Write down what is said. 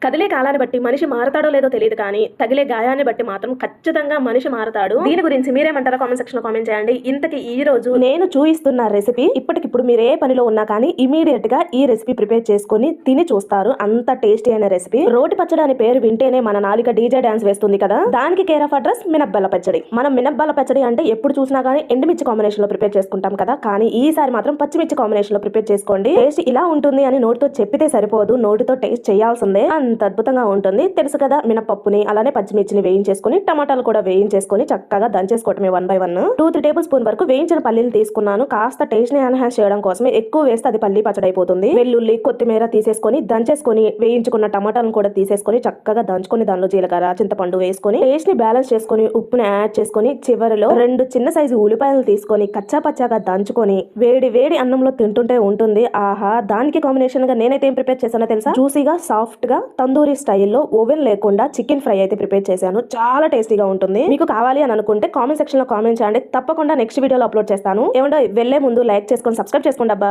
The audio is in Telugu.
కదిలే కాలాన్ని బట్టి మనిషి మారతాడో లేదో తెలియదు కానీ తగిలే గాయాన్ని బట్టి మాత్రం ఖచ్చితంగా మనిషి మారతాడు. దీని గురించి మీరేమంటారో కామెంట్ సెక్షన్ లో కామెంట్ చేయండి. ఇంతకీ ఈ రోజు నేను చూపిస్తున్న రెసిపీ ఇప్పటికిప్పుడు మీరు ఏ పనిలో ఉన్నా కానీ ఇమీడియట్ గా ఈ రెసిపీ ప్రిపేర్ చేసుకుని తిని చూస్తారు. అంత టేస్టీ అయిన రెసిపీ. రోటి పచ్చడి అనే పేరు వింటేనే మన నాలిక డీజే డాన్స్ వేస్తుంది కదా. దానికి కేర్ ఆఫ్ అడ్రస్ మినపబెల్ల పచ్చడి. మనం మినపబెల్ల పచ్చడి అంటే ఎప్పుడు చూసినా కానీ ఎండుమిర్చి కాంబినేషన్ లో ప్రిపేర్ చేసుకుంటాం కదా. కానీ ఈసారి మాత్రం పచ్చిమిర్చి కాంబినేషన్ లో ప్రిపేర్ చేసుకోండి. టేస్ట్ ఇలా ఉంటుంది అని నోటితో చెప్పితే సరిపోదు, నోటితో టేస్ట్ చేయాల్సిందే. అంత అద్భుతంగా ఉంటుంది. తెలుసు కదా, మినపప్పుని అలానే పచ్చిమిర్చిని వేయించేసుకుని టమాటాలు కూడా వేయించేసుకుని చక్కగా దంచేసుకోవటమే 1 by 1. 2-3 టేబుల్ స్పూన్ వరకు వేయించిన పల్లీలు తీసుకున్నాను. కాస్త టేస్ట్ ని ఎన్హాన్స్ చేయడం కోసమే ఎక్కువ వేస్తే అది పల్లీ పచ్చడి అయిపోతుంది. వెల్లుల్లి కొత్తిమీర తీసేసుకొని దంచేసుకొని వేయించుకున్న టమాటాలను కూడా తీసేసుకొని చక్కగా దంచుకొని దానిలో జీలకర్ర చింతపండు వేసుకొని టేస్ట్ ని బ్యాలెన్స్ చేసుకొని ఉప్పుని యాడ్ చేసుకొని చివరిలో 2 చిన్న సైజు ఉల్లిపాయలు తీసుకొని కచ్చా పచ్చాగా దంచుకొని వేడి వేడి అన్నంలో తింటుంటే ఉంటుంది. ఆహా, దానికి కాంబినేషన్ గా నేనైతే ఏం ప్రిపేర్ చేశానో తెలుసా? జ్యూసీగా సాఫ్ట్ గా తందూరి స్టైల్లో ఓవెన్ లేకుండా చికెన్ ఫ్రై అయితే ప్రిపేర్ చేశాను. చాలా టేస్టీగా ఉంటుంది. మీకు కావాలి అని అనుకుంటే కామెంట్ సెక్షన్ లో కామెంట్ చేయండి. తప్పకుండా నెక్స్ట్ వీడియోలో అప్లోడ్ చేస్తాను. ఏమంటే వెళ్లే ముందు లైక్ చేసుకొని సబ్స్క్రైబ్ చేసుకోండి అబ్బా.